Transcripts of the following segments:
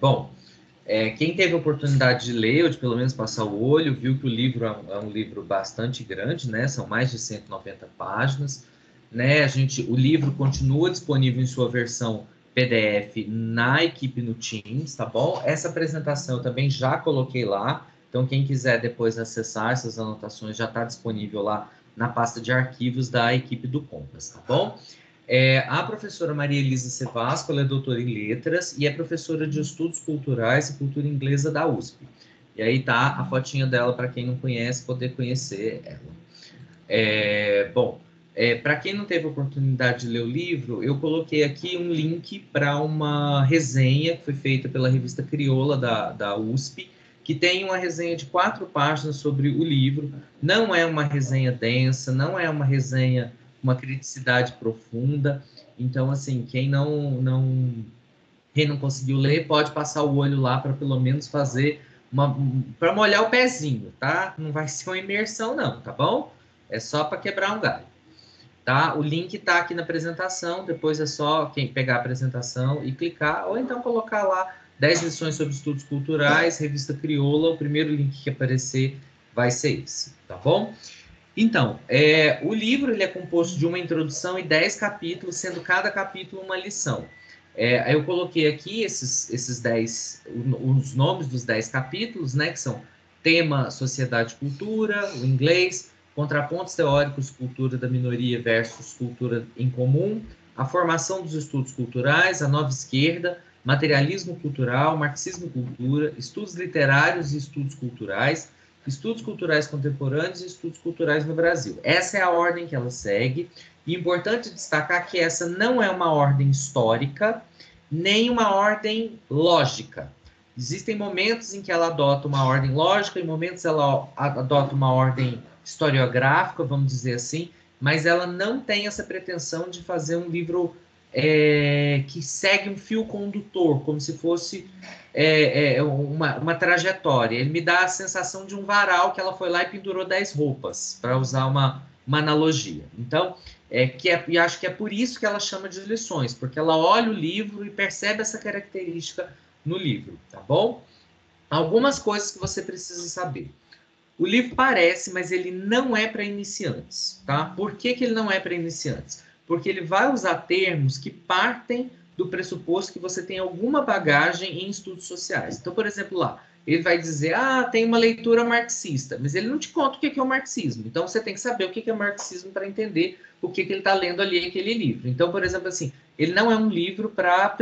Bom, quem teve a oportunidade de ler, ou de pelo menos passar o olho, viu que o livro é um livro bastante grande, né? São mais de 190 páginas, né? O livro continua disponível em sua versão PDF na equipe no Teams, tá bom? Essa apresentação eu também já coloquei lá, então quem quiser depois acessar essas anotações já está disponível lá na pasta de arquivos da equipe do Compass, tá bom? A professora Maria Elisa Sevasco, ela é doutora em letras e é professora de estudos culturais e cultura inglesa da USP. E aí tá a fotinha dela para quem não conhece, poder conhecer ela. Para quem não teve oportunidade de ler o livro, eu coloquei aqui um link para uma resenha que foi feita pela revista Crioula da USP, que tem uma resenha de 4 páginas sobre o livro. Não é uma resenha densa, não é uma resenha com uma criticidade profunda. Então, assim, quem não conseguiu ler, pode passar o olho lá para pelo menos fazer para molhar o pezinho, tá? Não vai ser uma imersão, não, tá bom? É só para quebrar um galho. Tá? O link está aqui na apresentação, depois é só quem pegar a apresentação e clicar, ou então colocar lá 10 lições sobre estudos culturais, revista Crioula, o primeiro link que aparecer vai ser esse, tá bom? Então, o livro ele é composto de uma introdução e 10 capítulos, sendo cada capítulo uma lição. Eu coloquei aqui esses 10, os nomes dos 10 capítulos, né, que são tema, sociedade, cultura, o inglês, contrapontos teóricos, cultura da minoria versus cultura em comum, a formação dos estudos culturais, a nova esquerda, materialismo cultural, marxismo e cultura, estudos literários e estudos culturais, estudos culturais contemporâneos e estudos culturais no Brasil. Essa é a ordem que ela segue. E importante destacar que essa não é uma ordem histórica, nem uma ordem lógica. Existem momentos em que ela adota uma ordem lógica, em momentos ela adota uma ordem historiográfica, vamos dizer assim, mas ela não tem essa pretensão de fazer um livro que segue um fio condutor, como se fosse uma trajetória. Ele me dá a sensação de um varal que ela foi lá e pendurou 10 roupas, para usar uma analogia. Então, e acho que é por isso que ela chama de lições, porque ela olha o livro e percebe essa característica no livro, tá bom? Algumas coisas que você precisa saber. O livro parece, mas ele não é para iniciantes, tá? Por que ele não é para iniciantes? Porque ele vai usar termos que partem do pressuposto que você tem alguma bagagem em estudos sociais. Então, por exemplo, lá, ele vai dizer, tem uma leitura marxista, mas ele não te conta o que é o marxismo. Então, você tem que saber o que é o marxismo para entender o que ele está lendo ali aquele livro. Então, por exemplo, assim, ele não é um livro para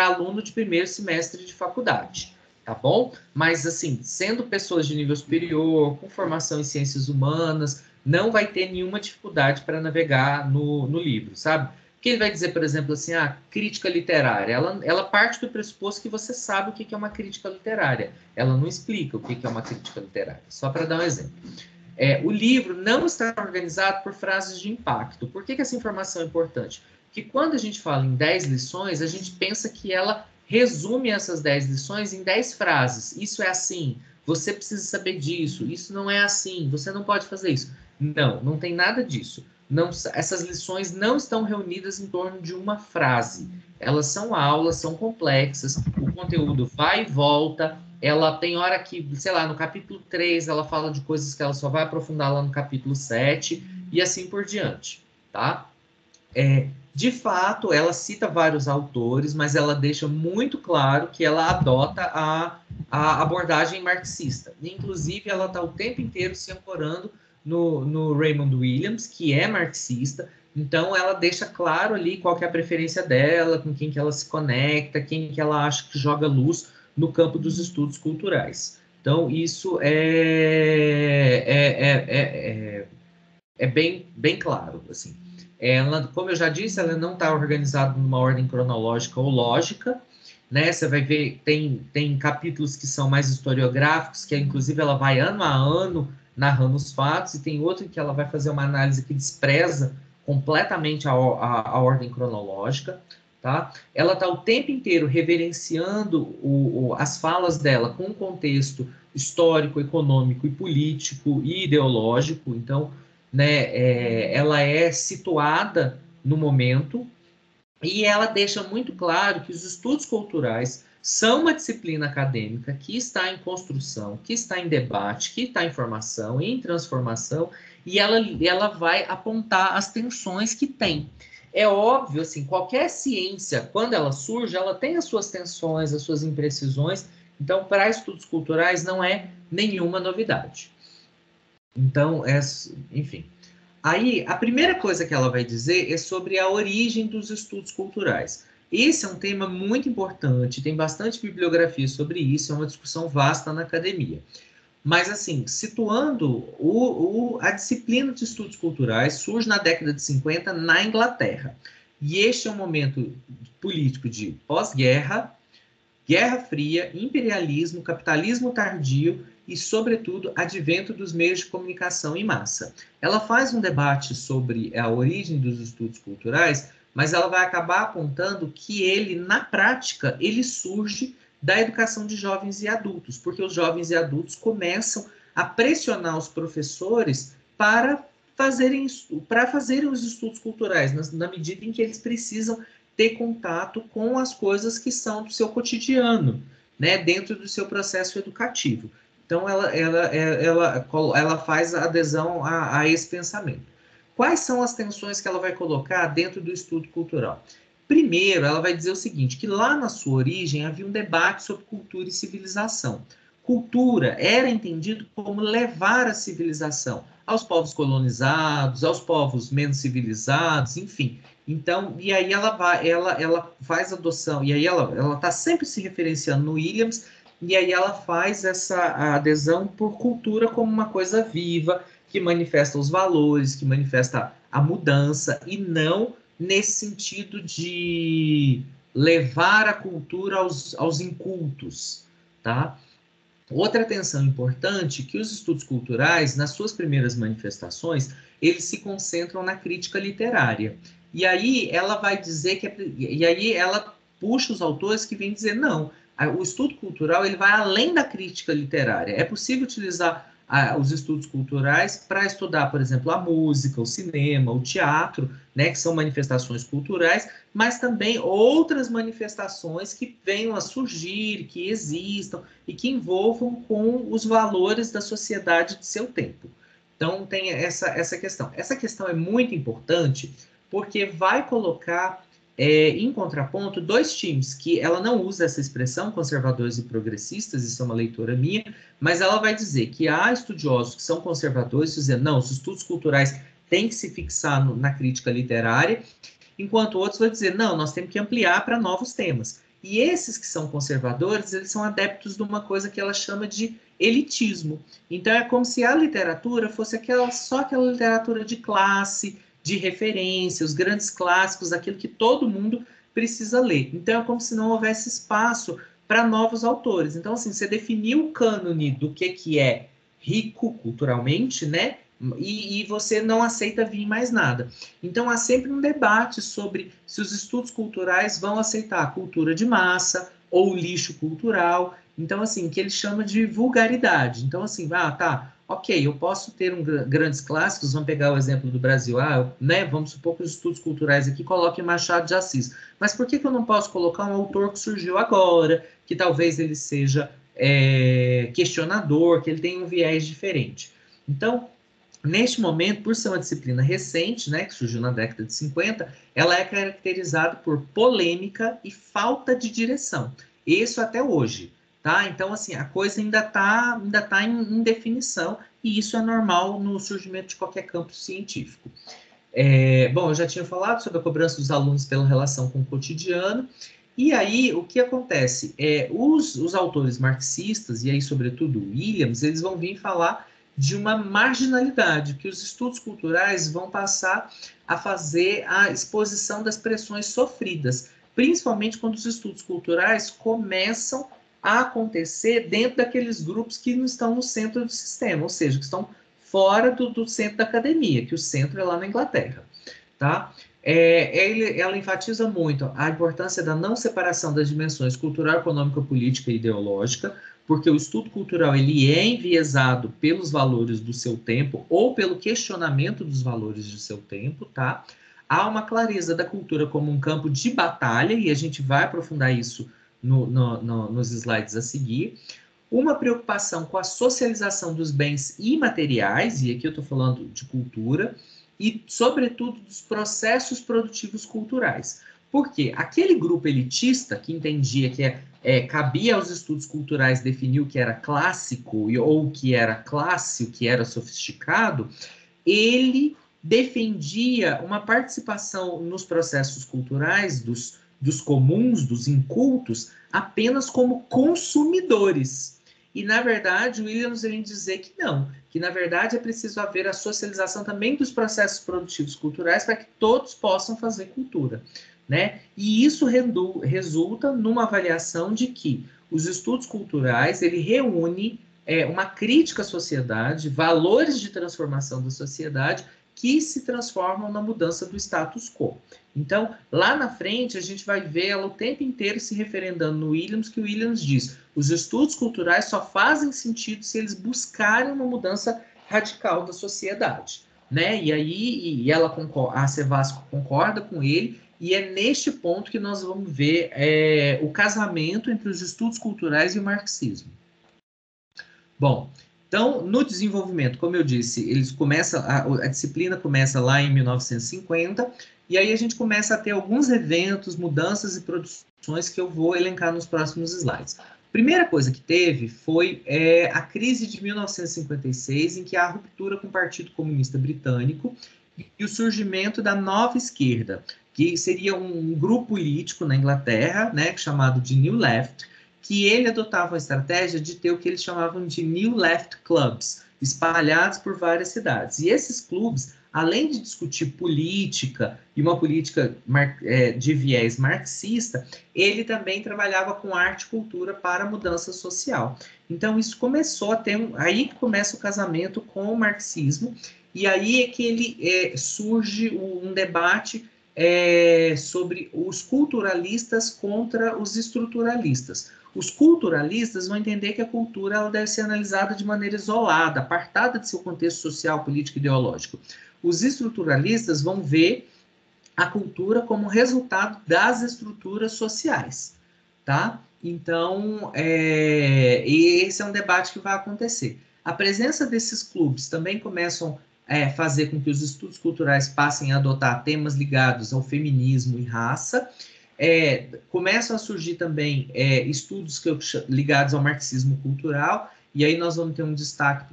aluno de primeiro semestre de faculdade, tá bom? Mas, assim, sendo pessoas de nível superior, com formação em ciências humanas, não vai ter nenhuma dificuldade para navegar no livro, sabe? Porque ele vai dizer, por exemplo, assim, crítica literária. Ela parte do pressuposto que você sabe o que é uma crítica literária. Ela não explica o que é uma crítica literária. Só para dar um exemplo. O livro não está organizado por frases de impacto. Por que essa informação é importante? Porque quando a gente fala em 10 lições, a gente pensa que ela resume essas 10 lições em 10 frases. Isso é assim, você precisa saber disso, isso não é assim, você não pode fazer isso. Não tem nada disso. Não, essas lições não estão reunidas em torno de uma frase. Elas são aulas, são complexas, o conteúdo vai e volta. Ela tem hora que, sei lá, no capítulo 3, ela fala de coisas que ela só vai aprofundar lá no capítulo 7, e assim por diante, tá? De fato, ela cita vários autores, mas ela deixa muito claro que ela adota a abordagem marxista. Inclusive, ela está o tempo inteiro se ancorando no Raymond Williams, que é marxista. Então, ela deixa claro ali qual que é a preferência dela, com quem que ela se conecta, quem que ela acha que joga luz no campo dos estudos culturais. Então, isso é bem claro, assim. Ela, como eu já disse, ela não está organizada numa ordem cronológica ou lógica, né? Você vai ver, tem capítulos que são mais historiográficos, que inclusive ela vai ano a ano narrando os fatos, e tem outro que ela vai fazer uma análise que despreza completamente a ordem cronológica, tá? Ela está o tempo inteiro reverenciando as falas dela com um contexto histórico, econômico e político e ideológico. Então, né, ela é situada no momento, e ela deixa muito claro que os estudos culturais são uma disciplina acadêmica que está em construção, que está em debate, que está em formação, em transformação, e ela vai apontar as tensões que tem. É óbvio, assim, qualquer ciência, quando ela surge, ela tem as suas tensões, as suas imprecisões, então, para estudos culturais, não é nenhuma novidade. Então, enfim. Aí, a primeira coisa que ela vai dizer é sobre a origem dos estudos culturais. Esse é um tema muito importante, tem bastante bibliografia sobre isso, é uma discussão vasta na academia. Mas, assim, situando a disciplina de estudos culturais surge na década de 50 na Inglaterra. E este é um momento político de pós-guerra, Guerra Fria, imperialismo, capitalismo tardio e, sobretudo, advento dos meios de comunicação em massa. Ela faz um debate sobre a origem dos estudos culturais, mas ela vai acabar apontando que ele, na prática, ele surge da educação de jovens e adultos, porque os jovens e adultos começam a pressionar os professores para fazerem os estudos culturais, na medida em que eles precisam ter contato com as coisas que são do seu cotidiano, né, dentro do seu processo educativo. Então, ela faz a adesão a esse pensamento. Quais são as tensões que ela vai colocar dentro do estudo cultural? Primeiro, ela vai dizer o seguinte, que lá na sua origem havia um debate sobre cultura e civilização. Cultura era entendido como levar a civilização aos povos colonizados, aos povos menos civilizados, enfim. Então, e aí ela faz adoção, e aí ela está sempre se referenciando no Williams, e aí ela faz essa adesão por cultura como uma coisa viva, que manifesta os valores, que manifesta a mudança, e não nesse sentido de levar a cultura aos incultos, tá? Outra atenção importante que os estudos culturais, nas suas primeiras manifestações, eles se concentram na crítica literária. E aí ela vai dizer e aí ela puxa os autores que vêm dizer não, o estudo cultural ele vai além da crítica literária. É possível utilizar os estudos culturais para estudar, por exemplo, a música, o cinema, o teatro, né, que são manifestações culturais, mas também outras manifestações que venham a surgir, que existam e que envolvam com os valores da sociedade de seu tempo. Então, tem essa questão. Essa questão é muito importante porque vai colocar em contraponto dois times, que ela não usa essa expressão, conservadores e progressistas, isso é uma leitura minha, mas ela vai dizer que há estudiosos que são conservadores, dizendo, não, os estudos culturais têm que se fixar na crítica literária, enquanto outros vão dizer, não, nós temos que ampliar para novos temas. E esses que são conservadores, eles são adeptos de uma coisa que ela chama de elitismo. Então, é como se a literatura fosse só aquela literatura de classe, de referência, os grandes clássicos, aquilo que todo mundo precisa ler. Então, é como se não houvesse espaço para novos autores. Então, assim, você definiu o cânone do que é rico culturalmente, né? E você não aceita vir mais nada. Então, há sempre um debate sobre se os estudos culturais vão aceitar a cultura de massa ou lixo cultural. Então, assim, que ele chama de vulgaridade. Então, assim, tá, ok, eu posso ter grandes clássicos, vamos pegar o exemplo do Brasil, né, vamos supor que os estudos culturais aqui coloquem Machado de Assis. Mas por que eu não posso colocar um autor que surgiu agora, que talvez ele seja questionador, que ele tenha um viés diferente? Então, neste momento, por ser uma disciplina recente, né, que surgiu na década de 50, ela é caracterizada por polêmica e falta de direção. Isso até hoje, tá? Então, assim, a coisa ainda tá em definição, e isso é normal no surgimento de qualquer campo científico. Bom, eu já tinha falado sobre a cobrança dos alunos pela relação com o cotidiano, e aí o que acontece? Os autores marxistas, e aí sobretudo Williams, eles vão vir falar de uma marginalidade, que os estudos culturais vão passar a fazer a exposição das pressões sofridas, principalmente quando os estudos culturais começam a acontecer dentro daqueles grupos que não estão no centro do sistema, ou seja, que estão fora do centro da academia, que o centro é lá na Inglaterra, tá? Ela enfatiza muito a importância da não separação das dimensões cultural, econômica, política e ideológica, porque o estudo cultural ele é enviesado pelos valores do seu tempo ou pelo questionamento dos valores do seu tempo, tá? Há uma clareza da cultura como um campo de batalha, e a gente vai aprofundar isso nos slides a seguir. Uma preocupação com a socialização dos bens imateriais, e aqui eu estou falando de cultura, e, sobretudo, dos processos produtivos culturais. Por quê? Aquele grupo elitista que entendia que cabia aos estudos culturais definir o que era clássico ou o que era classe, o que era sofisticado, ele defendia uma participação nos processos culturais dos comuns, dos incultos, apenas como consumidores. E, na verdade, o Williams vem dizer que não, que, na verdade, é preciso haver a socialização também dos processos produtivos culturais para que todos possam fazer cultura, né? E isso resulta numa avaliação de que os estudos culturais, ele reúne uma crítica à sociedade, valores de transformação da sociedade que se transformam na mudança do status quo. Então, lá na frente, a gente vai ver ela o tempo inteiro se referendando no Williams, que o Williams diz: os estudos culturais só fazem sentido se eles buscarem uma mudança radical da sociedade, né? E aí a Sevasco concorda com ele, e é neste ponto que nós vamos ver o casamento entre os estudos culturais e o marxismo. Bom, então, no desenvolvimento, como eu disse, a disciplina começa lá em 1950, e aí a gente começa a ter alguns eventos, mudanças e produções que eu vou elencar nos próximos slides. A primeira coisa que teve foi a crise de 1956, em que há a ruptura com o Partido Comunista Britânico e o surgimento da nova esquerda, que seria um grupo político na Inglaterra, né, chamado de New Left, que ele adotava a estratégia de ter o que eles chamavam de New Left Clubs, espalhados por várias cidades. E esses clubes, além de discutir política, e uma política de viés marxista, ele também trabalhava com arte e cultura para a mudança social. Então, isso começou a ter aí que começa o casamento com o marxismo, e aí é que ele surge um debate sobre os culturalistas contra os estruturalistas. Os culturalistas vão entender que a cultura ela deve ser analisada de maneira isolada, apartada de seu contexto social, político e ideológico. Os estruturalistas vão ver a cultura como resultado das estruturas sociais, tá? Então, esse é um debate que vai acontecer. A presença desses clubes também começam a fazer com que os estudos culturais passem a adotar temas ligados ao feminismo e raça. Começam a surgir também estudos ligados ao marxismo cultural, e aí nós vamos ter um destaque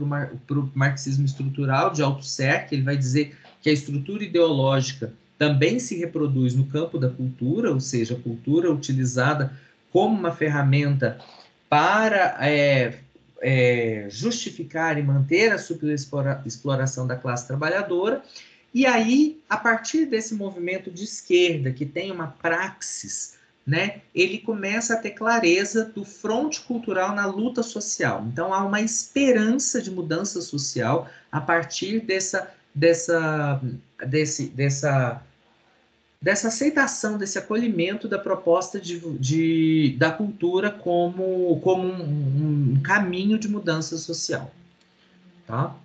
para o marxismo estrutural de Althusser, que ele vai dizer que a estrutura ideológica também se reproduz no campo da cultura, ou seja, a cultura utilizada como uma ferramenta para justificar e manter a superexploração da classe trabalhadora. E aí, a partir desse movimento de esquerda, que tem uma praxis, né, ele começa a ter clareza do fronte cultural na luta social. Então, há uma esperança de mudança social a partir dessa aceitação, desse acolhimento da proposta da cultura como um caminho de mudança social. Tá?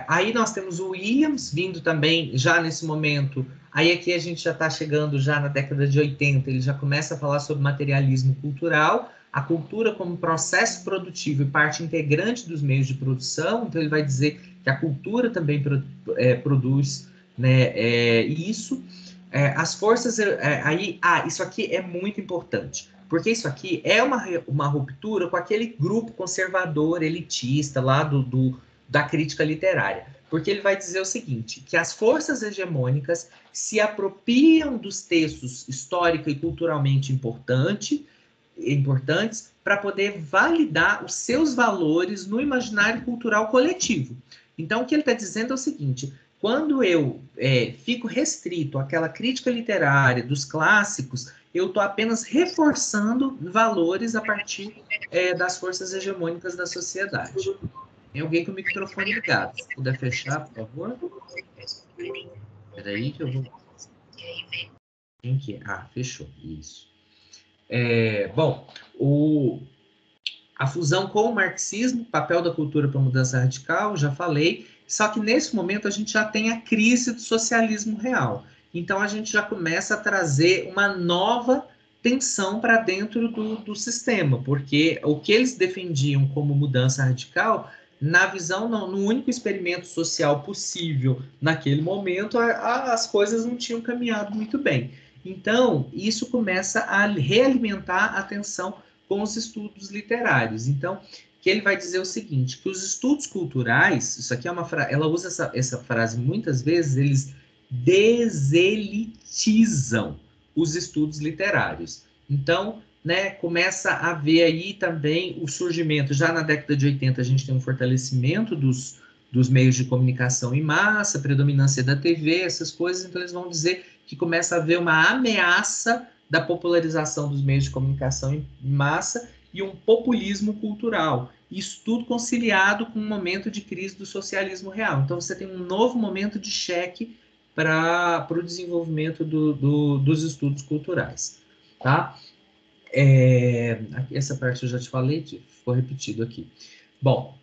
Aí nós temos o Williams vindo também, já nesse momento, aí aqui a gente já está chegando já na década de 80, ele já começa a falar sobre materialismo cultural, a cultura como processo produtivo e parte integrante dos meios de produção, então ele vai dizer que a cultura também produz, né, isso. As forças, isso aqui é muito importante, porque isso aqui é uma ruptura com aquele grupo conservador, elitista, lá da crítica literária, porque ele vai dizer o seguinte, que as forças hegemônicas se apropriam dos textos histórico e culturalmente importantes para poder validar os seus valores no imaginário cultural coletivo. Então, o que ele está dizendo é o seguinte, quando eu fico restrito àquela crítica literária dos clássicos, eu estou apenas reforçando valores a partir das forças hegemônicas da sociedade. Tem alguém com o microfone ligado. Se puder fechar, por favor. Espera aí que eu vou... Quem que é? Ah, fechou. Isso. Bom, a fusão com o marxismo, papel da cultura para mudança radical, já falei. Só que nesse momento a gente já tem a crise do socialismo real. Então a gente já começa a trazer uma nova tensão para dentro do sistema, porque o que eles defendiam como mudança radical, na visão, não, no único experimento social possível naquele momento, as coisas não tinham caminhado muito bem. Então, isso começa a realimentar a tensão com os estudos literários. Então, que ele vai dizer o seguinte, que os estudos culturais, isso aqui é uma frase, ela usa essa frase muitas vezes, eles deselitizam os estudos literários. Então, né, começa a haver aí também o surgimento, já na década de 80 a gente tem um fortalecimento dos meios de comunicação em massa, predominância da TV, essas coisas, então eles vão dizer que começa a haver uma ameaça da popularização dos meios de comunicação em massa e um populismo cultural. Isso tudo conciliado com um momento de crise do socialismo real. Então você tem um novo momento de cheque para o desenvolvimento dos estudos culturais. Tá? Essa parte eu já te falei, ficou repetido aqui. Bom,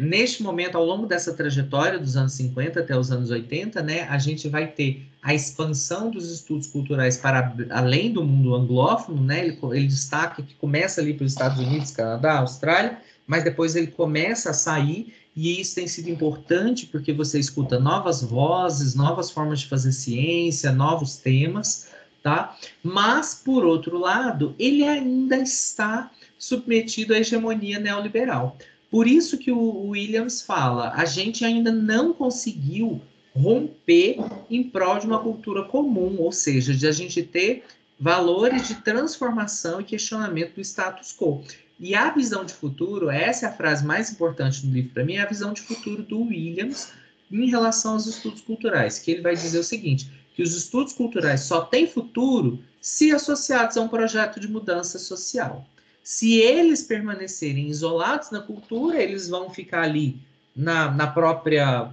neste momento, ao longo dessa trajetória dos anos 50 até os anos 80, né, a gente vai ter a expansão dos estudos culturais para além do mundo anglófono, né, ele destaca que começa ali pelos Estados Unidos, Canadá, Austrália, mas depois ele começa a sair, e isso tem sido importante porque você escuta novas vozes, novas formas de fazer ciência, novos temas, tá? Mas, por outro lado, ele ainda está submetido à hegemonia neoliberal. Por isso que o Williams fala, a gente ainda não conseguiu romper em prol de uma cultura comum, ou seja, de a gente ter valores de transformação e questionamento do status quo. E a visão de futuro, essa é a frase mais importante do livro para mim, é a visão de futuro do Williams em relação aos estudos culturais, que ele vai dizer o seguinte, que os estudos culturais só têm futuro se associados a um projeto de mudança social. Se eles permanecerem isolados na cultura, eles vão ficar ali na própria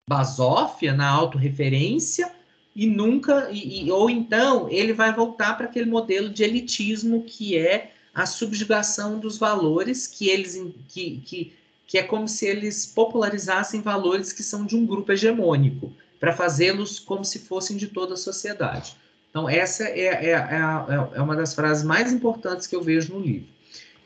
basófia, na autorreferência, e nunca, ou então ele vai voltar para aquele modelo de elitismo que é a subjugação dos valores, que é como se eles popularizassem valores que são de um grupo hegemônico, para fazê-los como se fossem de toda a sociedade. Então, essa é uma das frases mais importantes que eu vejo no livro.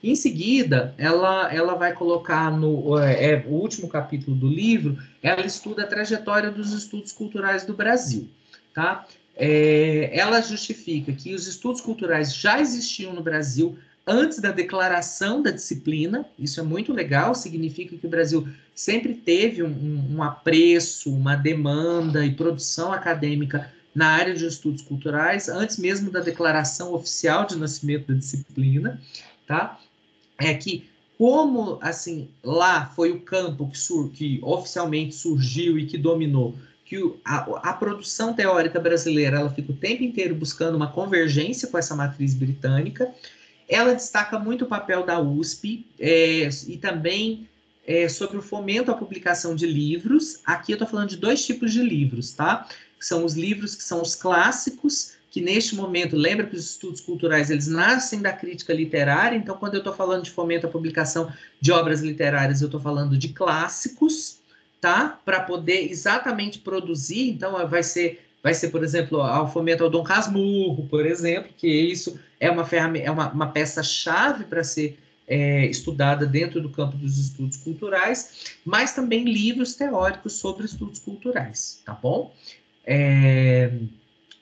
Em seguida, ela vai colocar o último capítulo do livro, ela estuda a trajetória dos estudos culturais do Brasil. Tá? Ela justifica que os estudos culturais já existiam no Brasil antes da declaração da disciplina, isso é muito legal, significa que o Brasil sempre teve um apreço, uma demanda e produção acadêmica na área de estudos culturais, antes mesmo da declaração oficial de nascimento da disciplina, tá? Que como, assim, lá foi o campo que oficialmente surgiu e que dominou, que a produção teórica brasileira, ela fica o tempo inteiro buscando uma convergência com essa matriz britânica. Ela destaca muito o papel da USP e também sobre o fomento à publicação de livros. Aqui eu estou falando de dois tipos de livros, tá? São os livros que são os clássicos, que neste momento, lembra que os estudos culturais, eles nascem da crítica literária, então quando eu estou falando de fomento à publicação de obras literárias, eu estou falando de clássicos, tá? Para poder exatamente produzir, então vai ser, por exemplo, ao fomento ao Dom Casmurro, por exemplo, que isso é uma ferramenta, uma peça-chave para ser estudada dentro do campo dos estudos culturais, mas também livros teóricos sobre estudos culturais, tá bom?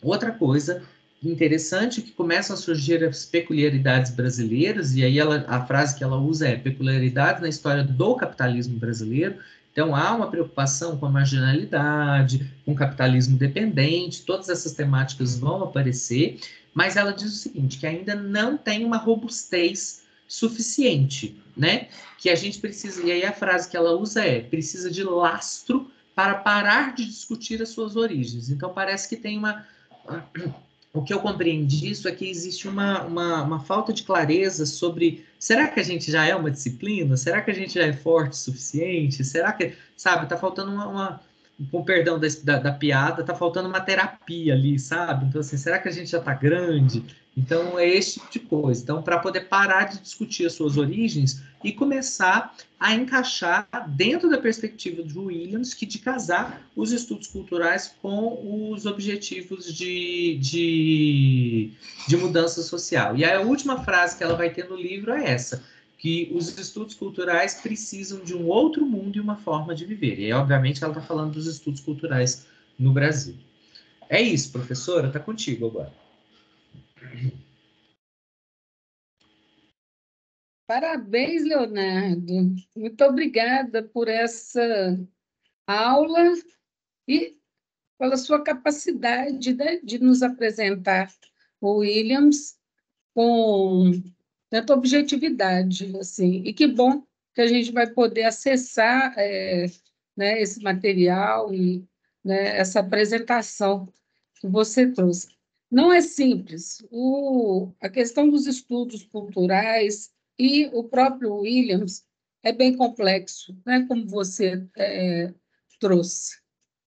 Outra coisa interessante é que começam a surgir as peculiaridades brasileiras, e aí a frase que ela usa é peculiaridades na história do capitalismo brasileiro. Então, há uma preocupação com a marginalidade, com o capitalismo dependente, todas essas temáticas vão aparecer, mas ela diz o seguinte, que ainda não tem uma robustez suficiente, né? Que a gente precisa, e aí a frase que ela usa é, precisa de lastro para parar de discutir as suas origens. Então, parece que tem o que eu compreendi disso é que existe uma falta de clareza sobre, será que a gente já é uma disciplina? Será que a gente já é forte o suficiente? Será que, sabe, tá faltando com perdão da piada, tá faltando uma terapia ali, sabe? Então, assim, será que a gente já tá grande? Então, é esse tipo de coisa. Então, para poder parar de discutir as suas origens e começar a encaixar dentro da perspectiva de Williams, que de casar os estudos culturais com os objetivos de mudança social. E a última frase que ela vai ter no livro é essa, que os estudos culturais precisam de um outro mundo e uma forma de viver. E, obviamente, ela está falando dos estudos culturais no Brasil. É isso, professora, está contigo agora. Parabéns, Leonardo. Muito obrigada por essa aula e pela sua capacidade, né, de nos apresentar o Williams com tanta objetividade, assim. E que bom que a gente vai poder acessar né, esse material e, né, essa apresentação que você trouxe. Não é simples. A questão dos estudos culturais e o próprio Williams é bem complexo, né, como você trouxe.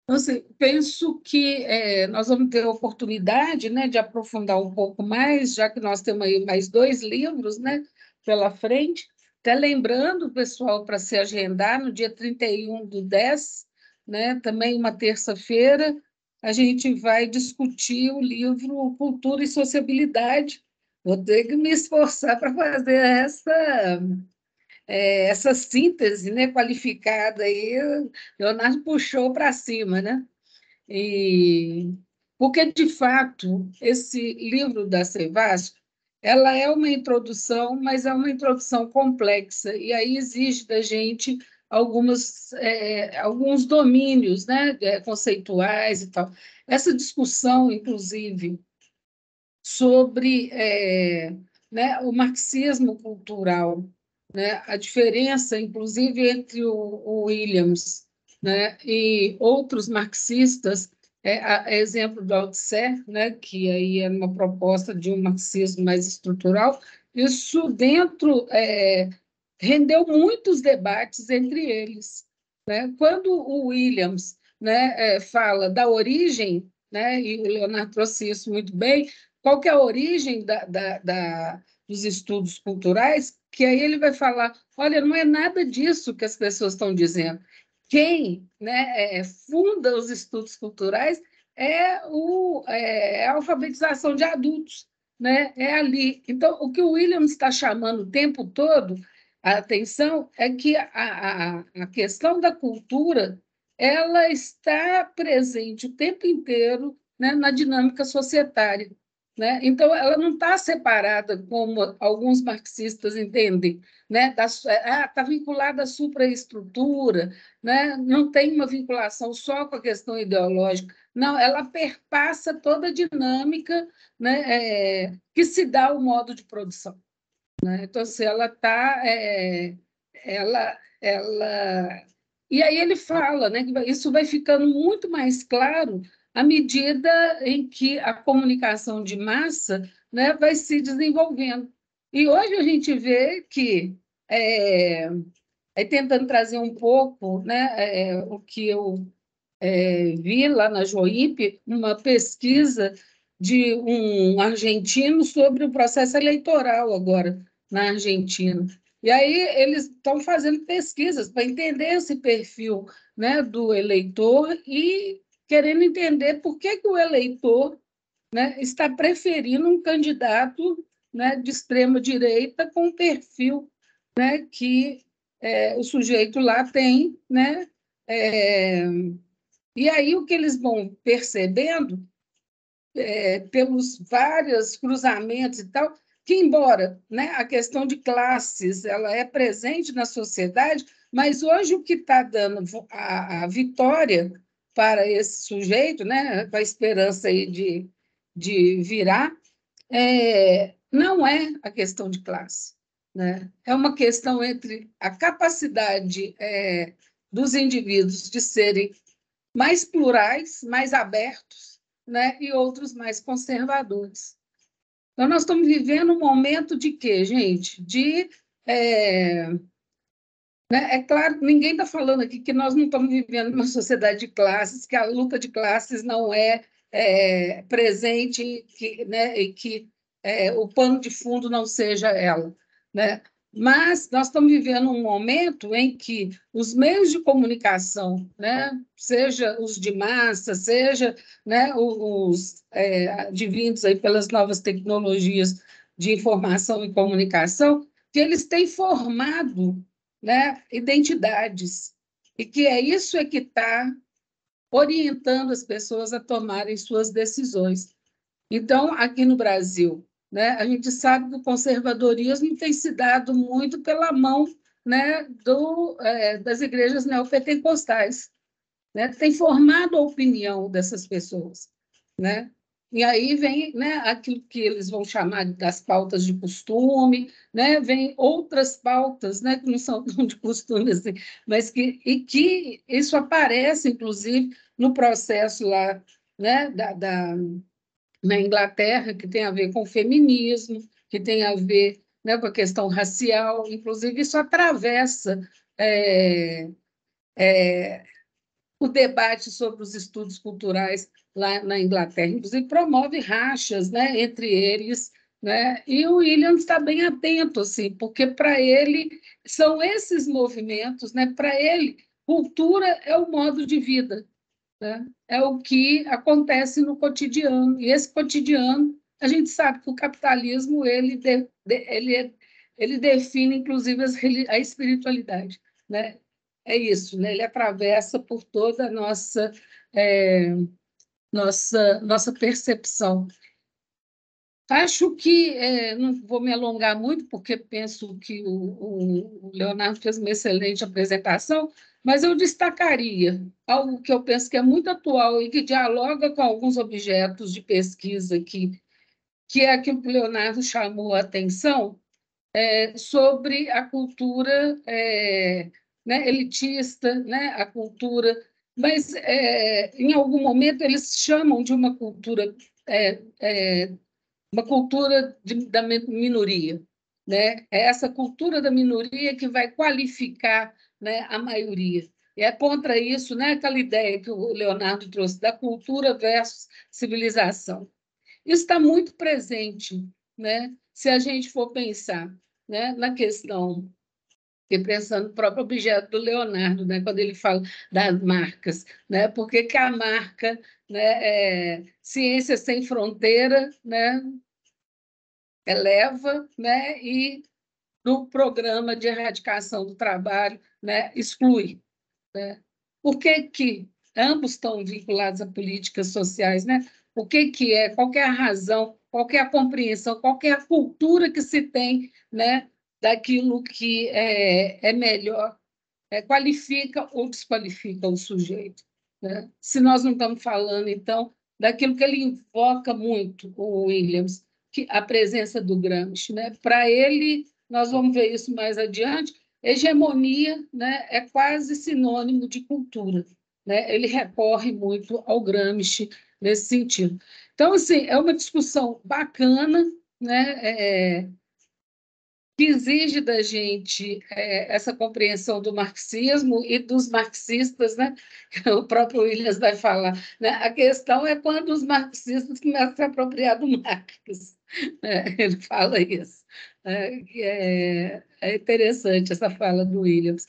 Então, assim, penso que nós vamos ter a oportunidade, né, de aprofundar um pouco mais, já que nós temos aí mais 2 livros, né, pela frente. Até lembrando, pessoal, para se agendar, no dia 31/10, né, também uma terça-feira, a gente vai discutir o livro Cultura e Sociabilidade. Vou ter que me esforçar para fazer essa síntese, né, qualificada aí, Leonardo puxou para cima, né? E porque de fato esse livro da Sevasco, ela é uma introdução, mas é uma introdução complexa e aí exige da gente alguns domínios, né, conceituais e tal. Essa discussão, inclusive, sobre né, o marxismo cultural, né, a diferença, inclusive, entre o Williams, né, e outros marxistas, exemplo do Althusser, né, que aí é uma proposta de um marxismo mais estrutural, isso dentro rendeu muitos debates entre eles. Né? Quando o Williams, né, fala da origem, né, e o Leonardo trouxe isso muito bem, qual que é a origem dos estudos culturais, que aí ele vai falar, olha, não é nada disso que as pessoas estão dizendo. Quem, né, funda os estudos culturais é a alfabetização de adultos, né? É ali. Então, o que o Williams está chamando o tempo todo a atenção é que a questão da cultura ela está presente o tempo inteiro, né, na dinâmica societária. Né? Então, ela não está separada, como alguns marxistas entendem, né? Está vinculada à supraestrutura, né? Não tem uma vinculação só com a questão ideológica, não, ela perpassa toda a dinâmica, né? Que se dá ao modo de produção. Né? Então, assim, ela está. Ela. E aí ele fala, né, que isso vai ficando muito mais claro à medida em que a comunicação de massa, né, vai se desenvolvendo. E hoje a gente vê que, tentando trazer um pouco, né, o que eu vi lá na Joip, uma pesquisa de um argentino sobre o processo eleitoral agora na Argentina. E aí eles estão fazendo pesquisas para entender esse perfil, né, do eleitor e querendo entender por que o eleitor, né, está preferindo um candidato, né, de extrema direita com um perfil, né, que o sujeito lá tem, né, e aí o que eles vão percebendo, pelos vários cruzamentos e tal, que embora, né, a questão de classes ela é presente na sociedade, mas hoje o que está dando a vitória para esse sujeito, né, com a esperança aí de virar, não é a questão de classe. Né? É uma questão entre a capacidade dos indivíduos de serem mais plurais, mais abertos, né? E outros mais conservadores. Então, nós estamos vivendo um momento de quê, gente? Né? É claro, ninguém está falando aqui que nós não estamos vivendo uma sociedade de classes, que a luta de classes não é presente, né? E que o pano de fundo não seja ela, né? Mas nós estamos vivendo um momento em que os meios de comunicação, né, seja os de massa, seja, né, os advindos aí pelas novas tecnologias de informação e comunicação, que eles têm formado, né, identidades, e que é isso que está orientando as pessoas a tomarem suas decisões. Então, aqui no Brasil, né, a gente sabe que o conservadorismo tem se dado muito pela mão, né, das igrejas neopentecostais, né, tem formado a opinião dessas pessoas, né? E aí vem, né, aquilo que eles vão chamar das pautas de costume, né? Vem outras pautas, né, que não são tão de costume assim, mas que isso aparece, inclusive, no processo lá, né, na Inglaterra, que tem a ver com o feminismo, que tem a ver, né, com a questão racial, inclusive isso atravessa é, o debate sobre os estudos culturais lá na Inglaterra, inclusive promove rachas, né, entre eles, né, e o William está bem atento, assim, porque para ele são esses movimentos, né, para ele cultura é o modo de vida, né, é o que acontece no cotidiano, e esse cotidiano, a gente sabe que o capitalismo ele define, inclusive, a espiritualidade, né? É isso, né? Ele atravessa por toda a nossa percepção. Acho que, não vou me alongar muito, porque penso que o Leonardo fez uma excelente apresentação, mas eu destacaria algo que eu penso que é muito atual e que dialoga com alguns objetos de pesquisa aqui, que é aquilo que o Leonardo chamou a atenção, sobre a cultura né, elitista, né, a cultura, mas em algum momento eles chamam de é, é, uma cultura da minoria, né? É essa cultura da minoria que vai qualificar, né, a maioria. E é contra isso, né, aquela ideia que o Leonardo trouxe da cultura versus civilização. Isso está muito presente, né? Se a gente for pensar, né, na questão, e pensando no próprio objeto do Leonardo, né, quando ele fala das marcas, né, por que que a marca, né, Ciência Sem Fronteira, né, eleva, né, e no programa de erradicação do trabalho, né, exclui, né? Por que que ambos estão vinculados a políticas sociais, né? O que que é, qual que é a razão, qual que é a compreensão, qual que é a cultura que se tem, né, daquilo que é melhor, qualifica ou desqualifica o sujeito, né? Se nós não estamos falando, então, daquilo que ele invoca muito, o Williams, que a presença do Gramsci, né? Para ele, nós vamos ver isso mais adiante, hegemonia, né, é quase sinônimo de cultura, né? Ele recorre muito ao Gramsci nesse sentido. Então, assim, é uma discussão bacana, né? Que exige da gente essa compreensão do marxismo e dos marxistas, né? O próprio Williams vai falar, né? A questão é quando os marxistas começam a se apropriar do Marx, né? Ele fala isso, né? Que é interessante essa fala do Williams.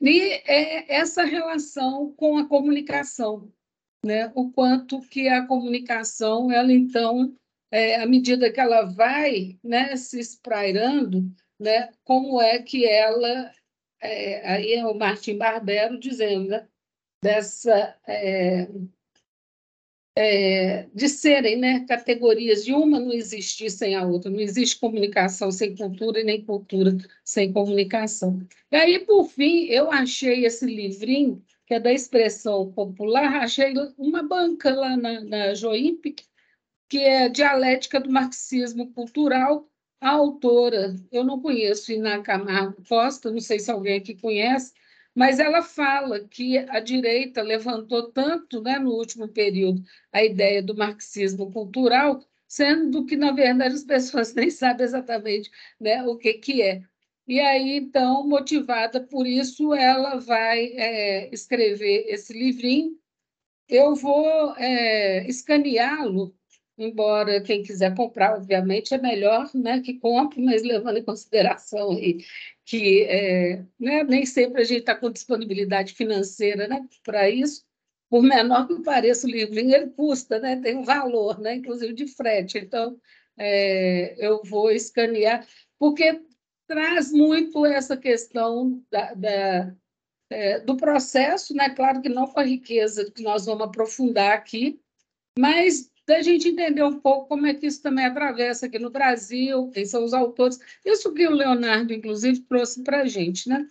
E essa relação com a comunicação, né? O quanto que a comunicação, ela então, à medida que ela vai, né, se esprairando, né, como é que ela, aí é o Martim Barbero dizendo, né, dessa de serem, né, categorias, de uma não existir sem a outra, não existe comunicação sem cultura e nem cultura sem comunicação. E aí, por fim, eu achei esse livrinho, que é da expressão popular, achei uma banca lá na Joimp, que é Dialética do Marxismo Cultural. A autora, eu não conheço, Iná Camargo Costa, não sei se alguém aqui conhece, mas ela fala que a direita levantou tanto, né, no último período, a ideia do marxismo cultural, sendo que, na verdade, as pessoas nem sabem exatamente, né, o que é. E aí, então, motivada por isso, ela vai escrever esse livrinho. Eu vou escaneá-lo, embora quem quiser comprar, obviamente, é melhor, né, que compre, mas levando em consideração aí que né, nem sempre a gente está com disponibilidade financeira, né, para isso. Por menor que pareça o livrinho, ele custa, né, tem um valor, né, inclusive de frete. Então, eu vou escanear, porque traz muito essa questão do processo, né? Claro que não com a riqueza que nós vamos aprofundar aqui, mas da gente entender um pouco como é que isso também atravessa aqui no Brasil, quem são os autores, isso que o Leonardo, inclusive, trouxe para a gente, né?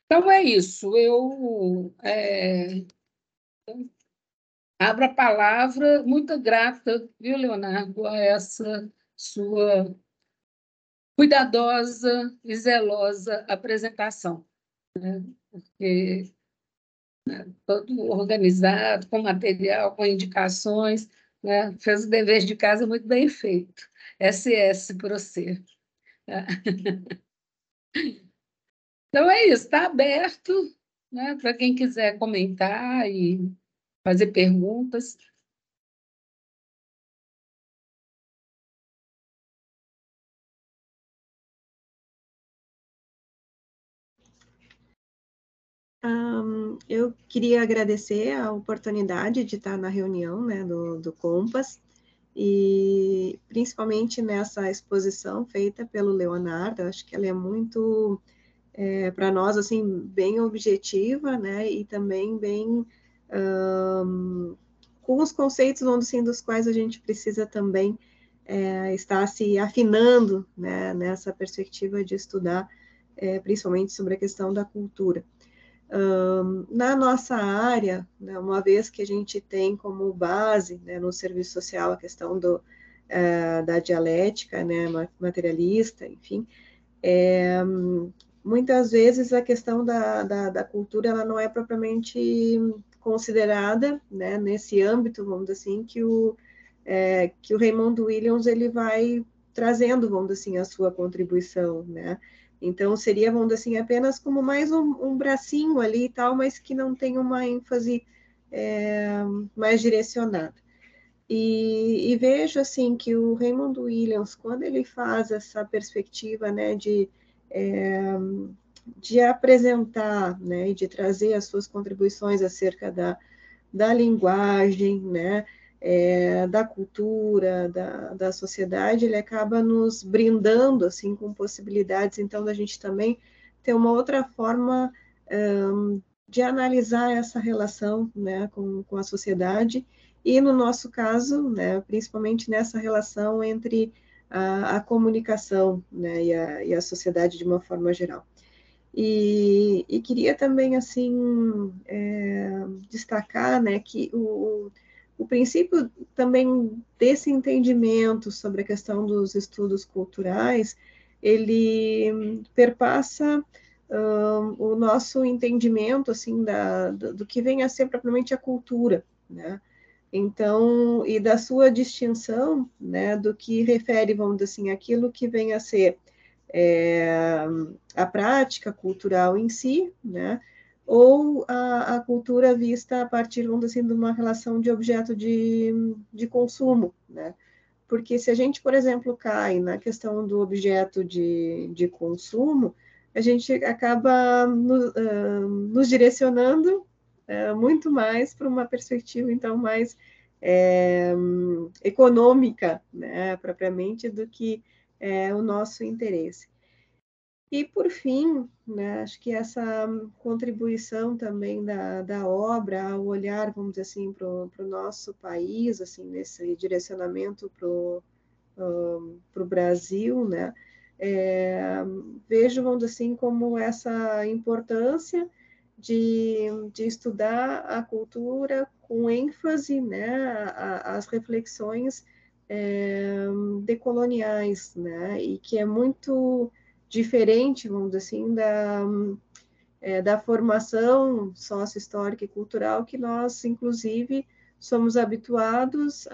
Então, é isso. Eu abro a palavra, muito grata, viu, Leonardo, a essa sua cuidadosa e zelosa apresentação, porque todo organizado, com material, com indicações, né? Fez o dever de casa muito bem feito. SS para você. Né? Então é isso, está aberto, né, para quem quiser comentar e fazer perguntas. Eu queria agradecer a oportunidade de estar na reunião, né, do Compass, e principalmente nessa exposição feita pelo Leonardo. Acho que ela é muito, para nós, assim, bem objetiva, né, e também bem com os conceitos, vamos assim, dos quais a gente precisa também estar se afinando, né, nessa perspectiva de estudar, principalmente sobre a questão da cultura. Na nossa área, né, uma vez que a gente tem como base, né, no serviço social a questão da dialética, né, materialista, enfim, muitas vezes a questão da cultura ela não é propriamente considerada, né, nesse âmbito, vamos dizer assim, que o Raymond Williams ele vai trazendo, vamos dizer assim, a sua contribuição, né? Então, seria, vamos dizer assim, apenas como mais um bracinho ali e tal, mas que não tem uma ênfase mais direcionada. E vejo, assim, que o Raymond Williams, quando ele faz essa perspectiva, né, de apresentar, né, e de trazer as suas contribuições acerca da linguagem, né, da cultura, da sociedade, ele acaba nos brindando, assim, com possibilidades, então, da gente também ter uma outra forma de analisar essa relação, né, com a sociedade, e no nosso caso, né, principalmente nessa relação entre a comunicação, né, e a sociedade de uma forma geral. E queria também, assim, destacar, né, que o princípio também desse entendimento sobre a questão dos estudos culturais, ele perpassa o nosso entendimento, assim, do que vem a ser propriamente a cultura, né? Então, e da sua distinção, né, do que refere, vamos dizer assim, aquilo que vem a ser a prática cultural em si, né, ou a cultura vista a partir, vamos dizer assim, de uma relação de objeto de consumo, né? Porque se a gente, por exemplo, cai na questão do objeto de consumo, a gente acaba nos direcionando muito mais para uma perspectiva, então, mais econômica, né, propriamente, do que o nosso interesse. E, por fim, né, acho que essa contribuição também da obra, o olhar, vamos dizer assim, para o nosso país, assim, nesse direcionamento para o Brasil, né, vejo, vamos dizer assim, como essa importância de estudar a cultura com ênfase, né, as reflexões decoloniais, né, e que é muito diferente, vamos dizer assim, da formação sócio-histórica e cultural que nós, inclusive, somos habituados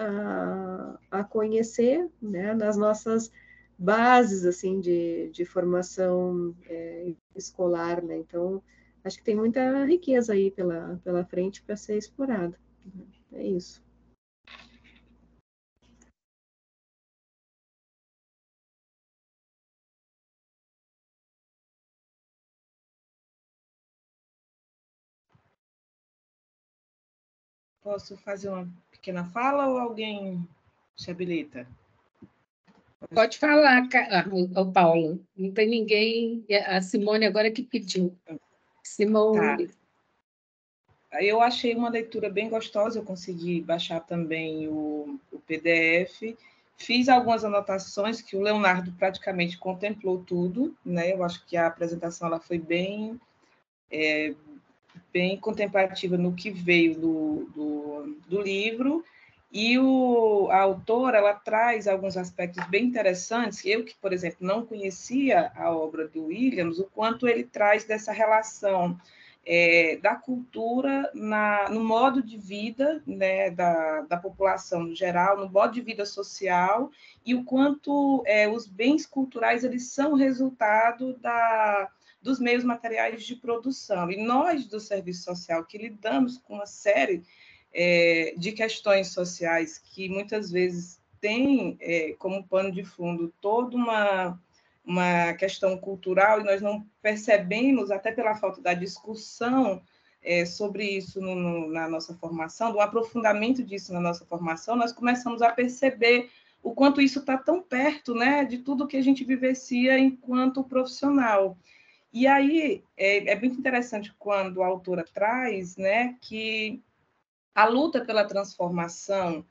a conhecer, né, nas nossas bases, assim, de formação escolar, né, então, acho que tem muita riqueza aí pela frente para ser explorada. É isso. Posso fazer uma pequena fala ou alguém se habilita? Pode falar, Paulo. Não tem ninguém. A Simone agora que pediu. Simone. Tá. Eu achei uma leitura bem gostosa, eu consegui baixar também o PDF, fiz algumas anotações que o Leonardo praticamente contemplou tudo, né? Eu acho que a apresentação ela foi bem contemplativa no que veio do livro, e a autora ela traz alguns aspectos bem interessantes. Eu que, por exemplo, não conhecia a obra do Williams, o quanto ele traz dessa relação da cultura no modo de vida, né, da população no geral, no modo de vida social, e o quanto os bens culturais eles são resultado dos meios materiais de produção. E nós, do serviço social, que lidamos com uma série de questões sociais que muitas vezes têm como pano de fundo toda uma questão cultural, e nós não percebemos, até pela falta da discussão sobre isso na nossa formação, do aprofundamento disso na nossa formação, nós começamos a perceber o quanto isso está tão perto, né, de tudo que a gente vivencia enquanto profissional. E aí é muito interessante quando a autora traz, né, que a luta pela transformação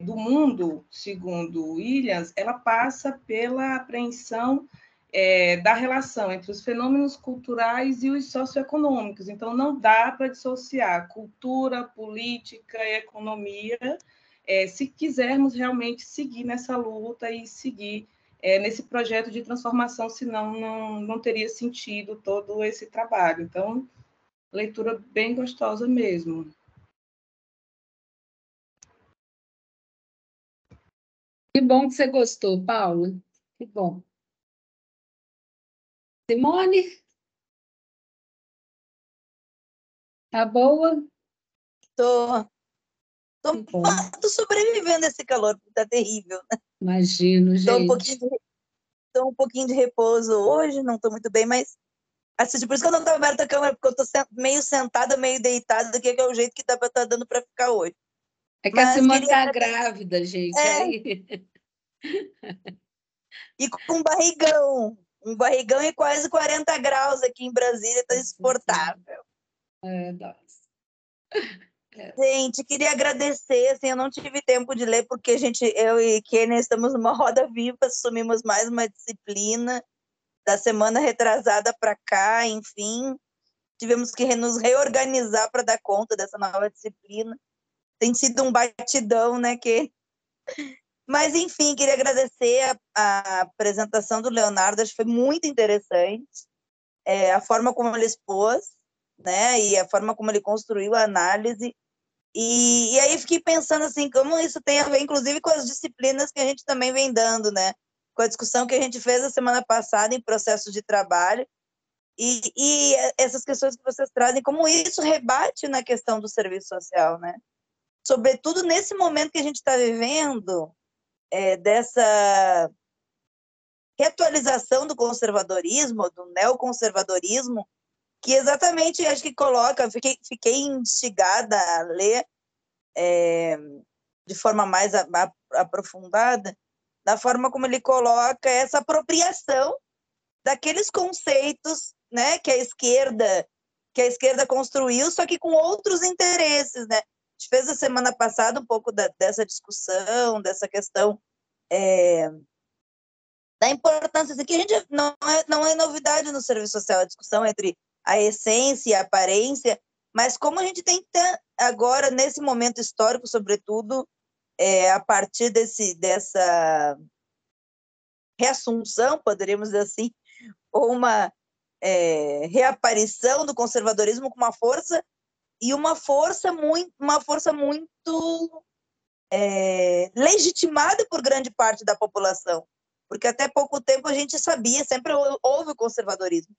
do mundo, segundo Williams, ela passa pela apreensão da relação entre os fenômenos culturais e os socioeconômicos. Então, não dá para dissociar cultura, política e economia se quisermos realmente seguir nessa luta e seguir nesse projeto de transformação, senão não teria sentido todo esse trabalho. Então, leitura bem gostosa mesmo. Que bom que você gostou, Paulo. Que bom. Simone? Tá boa? Tô Bom. sobrevivendo a esse calor, porque tá terrível, né? Imagino, gente. Tô um pouquinho de repouso hoje, não tô muito bem, mas assim, por isso que eu não tô aberta a câmera, porque eu tô meio sentada, meio deitada, que é o jeito que tá dando para ficar hoje. É que a Simone tá grávida, gente. Aí... E com um barrigão e quase 40 graus aqui em Brasília, tá insuportável. Nossa. Gente, queria agradecer, assim, eu não tive tempo de ler, porque eu e Kênia estamos numa roda viva, assumimos mais uma disciplina da semana retrasada para cá, enfim, tivemos que nos reorganizar para dar conta dessa nova disciplina. Tem sido um batidão, né, Kênia? Mas, enfim, queria agradecer a apresentação do Leonardo, acho que foi muito interessante, a forma como ele expôs, né, e a forma como ele construiu a análise. E aí fiquei pensando assim, como isso tem a ver, inclusive, com as disciplinas que a gente também vem dando, né? Com a discussão que a gente fez a semana passada em processo de trabalho, e essas questões que vocês trazem, como isso rebate na questão do serviço social, né? Sobretudo nesse momento que a gente está vivendo, dessa reatualização do conservadorismo, do neoconservadorismo, que exatamente acho que coloca, fiquei instigada a ler de forma mais aprofundada, da forma como ele coloca essa apropriação daqueles conceitos, né, que a esquerda construiu, só que com outros interesses, né? A gente fez a semana passada um pouco dessa discussão, dessa questão da importância, assim, que a gente não é novidade no serviço social, a discussão entre a essência e a aparência, mas como a gente tem que ter agora, nesse momento histórico, sobretudo, a partir dessa reassunção, poderíamos dizer assim, ou uma reaparição do conservadorismo com uma força, e uma força muito legitimada por grande parte da população, porque até pouco tempo a gente sabia, sempre houve o conservadorismo,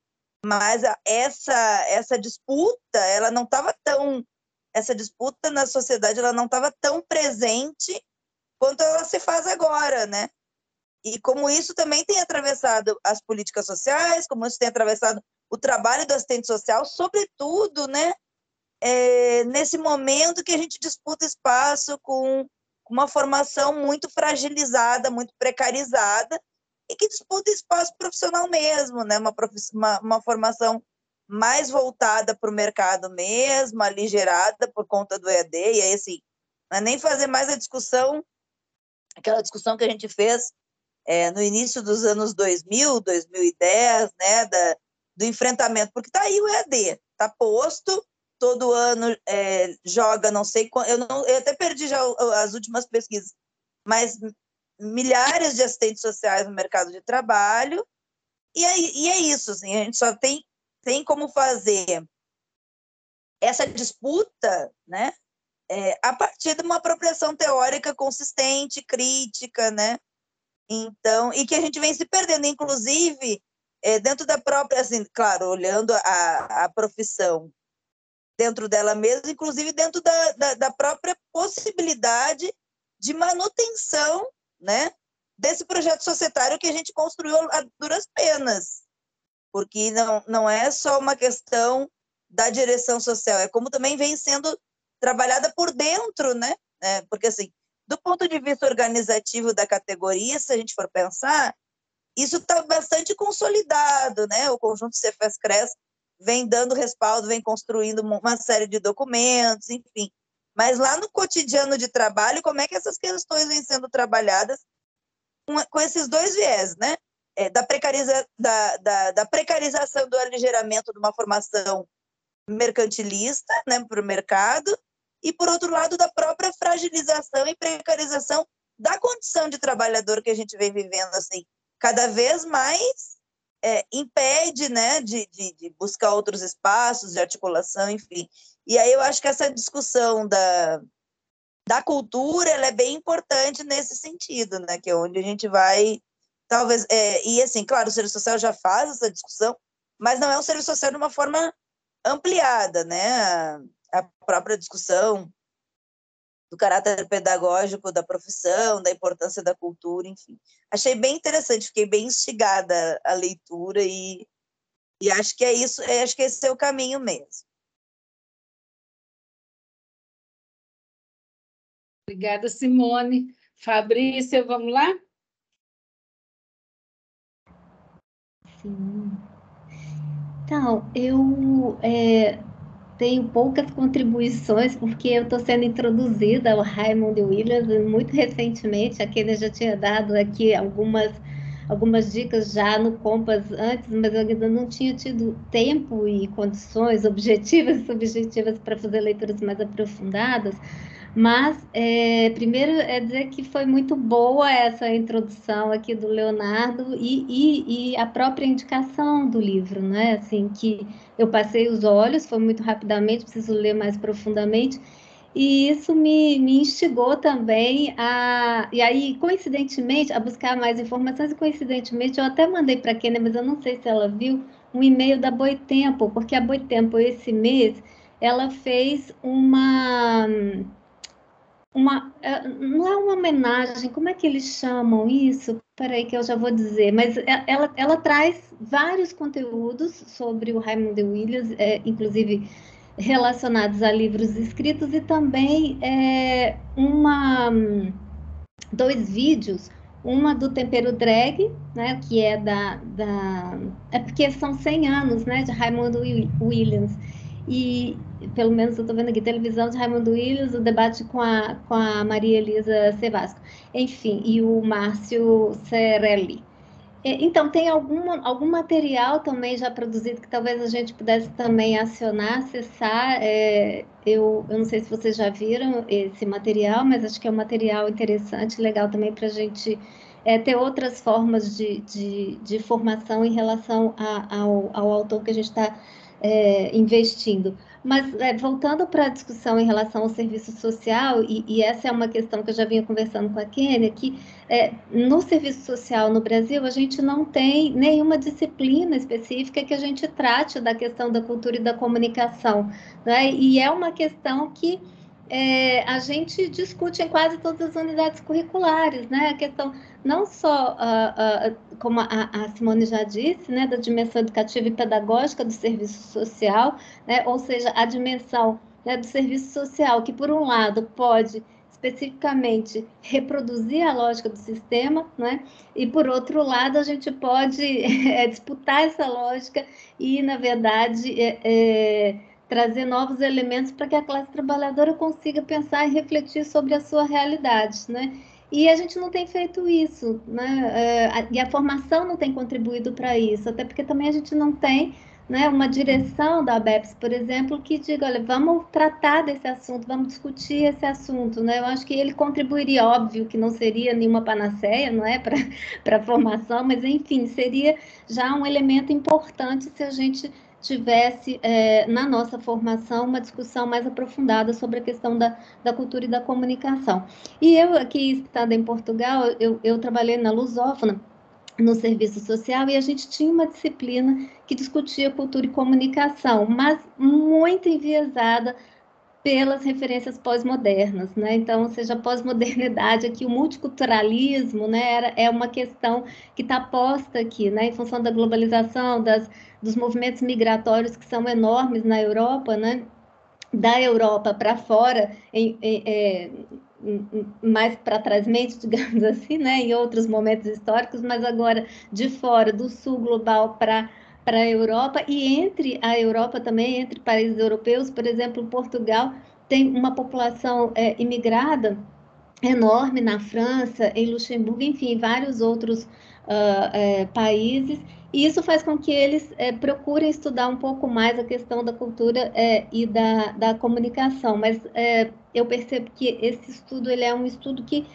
mas essa disputa, ela não estava tão, essa disputa na sociedade, ela não estava tão presente quanto ela se faz agora, né? E como isso também tem atravessado as políticas sociais, como isso tem atravessado o trabalho do assistente social, sobretudo, né? nesse momento que a gente disputa espaço com uma formação muito fragilizada, muito precarizada, e que disputa espaço profissional mesmo, né? Uma formação mais voltada para o mercado mesmo, aligerada por conta do EAD, e aí, assim, não é nem fazer mais aquela discussão que a gente fez no início dos anos 2000, 2010, né, do enfrentamento, porque está aí o EAD, está posto, todo ano joga, não sei quanto, eu até perdi já as últimas pesquisas, mas milhares de assistentes sociais no mercado de trabalho, e é isso, assim, a gente só tem como fazer essa disputa, né, a partir de uma apropriação teórica consistente, crítica, né, então, e que a gente vem se perdendo, inclusive, dentro da própria, assim, claro, olhando a profissão dentro dela mesma, inclusive dentro da própria possibilidade de manutenção, né, desse projeto societário que a gente construiu a duras penas, porque não é só uma questão da direção social, é como também vem sendo trabalhada por dentro, né, porque, assim, do ponto de vista organizativo da categoria, se a gente for pensar, isso está bastante consolidado, né? O conjunto Cefas-Cres vem dando respaldo, vem construindo uma série de documentos, enfim. Mas lá no cotidiano de trabalho, como é que essas questões vêm sendo trabalhadas com esses dois viés, né? Da precarização do aligeiramento de uma formação mercantilista, né, para o mercado, e, por outro lado, da própria fragilização e precarização da condição de trabalhador que a gente vem vivendo, assim, cada vez mais impede, né, de buscar outros espaços de articulação, enfim. E aí eu acho que essa discussão da cultura, ela é bem importante nesse sentido, né, que é onde a gente vai, talvez, e assim, claro, o serviço social já faz essa discussão, mas não é um serviço social de uma forma ampliada, né, a própria discussão do caráter pedagógico da profissão, da importância da cultura, enfim. Achei bem interessante, fiquei bem instigada à leitura e acho que é isso, acho que esse é o caminho mesmo. Obrigada, Simone. Fabrícia, vamos lá? Sim. Então, eu tenho poucas contribuições, porque eu estou sendo introduzida ao Raymond Williams muito recentemente. A Kênia já tinha dado aqui algumas dicas já no Compass antes, mas eu ainda não tinha tido tempo e condições objetivas e subjetivas para fazer leituras mais aprofundadas. Mas, primeiro, dizer que foi muito boa essa introdução aqui do Leonardo e a própria indicação do livro, né? Assim, que eu passei os olhos, foi muito rapidamente, preciso ler mais profundamente, e isso me instigou também e aí, coincidentemente, a buscar mais informações, e coincidentemente, eu até mandei para a Kênia, mas eu não sei se ela viu, um e-mail da Boitempo, porque a Boitempo, esse mês, ela fez não é uma homenagem, como é que eles chamam isso? Peraí que eu já vou dizer, mas ela traz vários conteúdos sobre o Raymond Williams, inclusive relacionados a livros escritos, e também dois vídeos, uma do Tempero Drag, né, que é é porque são 100 anos, né, de Raymond Williams, e pelo menos eu estou vendo aqui, televisão de Raymond Williams, o debate com a Maria Elisa Sevasco, enfim, e o Márcio Cerelli. Então, tem algum material também já produzido que talvez a gente pudesse também acionar, acessar. Eu não sei se vocês já viram esse material, mas acho que é um material interessante, legal também para a gente ter outras formas de formação em relação ao autor que a gente está investindo. Mas, voltando para a discussão em relação ao serviço social, e essa é uma questão que eu já vinha conversando com a Kênia, que no serviço social no Brasil, a gente não tem nenhuma disciplina específica que a gente trate da questão da cultura e da comunicação, né? E é uma questão que a gente discute em quase todas as unidades curriculares, né? A questão não só, como a Simone já disse, né, da dimensão educativa e pedagógica do serviço social, né? Ou seja, a dimensão né, do serviço social, que, por um lado, pode especificamente reproduzir a lógica do sistema, né? E, por outro lado, a gente pode disputar essa lógica e, na verdade, trazer novos elementos para que a classe trabalhadora consiga pensar e refletir sobre a sua realidade, né? E a gente não tem feito isso, né? E a formação não tem contribuído para isso, até porque também a gente não tem, né, uma direção da ABEPS, por exemplo, que diga, olha, vamos tratar desse assunto, vamos discutir esse assunto, né? Eu acho que ele contribuiria, óbvio que não seria nenhuma panaceia, não é, para a formação, mas, enfim, seria já um elemento importante se a gente tivesse na nossa formação uma discussão mais aprofundada sobre a questão da cultura e da comunicação. E eu aqui, estando em Portugal, eu trabalhei na Lusófona, no serviço social, e a gente tinha uma disciplina que discutia cultura e comunicação, mas muito enviesada pelas referências pós-modernas, né? Então, ou seja, a pós-modernidade aqui, o multiculturalismo, né, é uma questão que está posta aqui, né, em função da globalização, dos movimentos migratórios que são enormes na Europa, né? Da Europa para fora, mais para trás, digamos assim, né, em outros momentos históricos, mas agora de fora, do sul global para a Europa, e entre a Europa também, entre países europeus, por exemplo, Portugal tem uma população imigrada enorme na França, em Luxemburgo, enfim, vários outros países, e isso faz com que eles procurem estudar um pouco mais a questão da cultura e da comunicação, mas eu percebo que esse estudo ele é um estudo que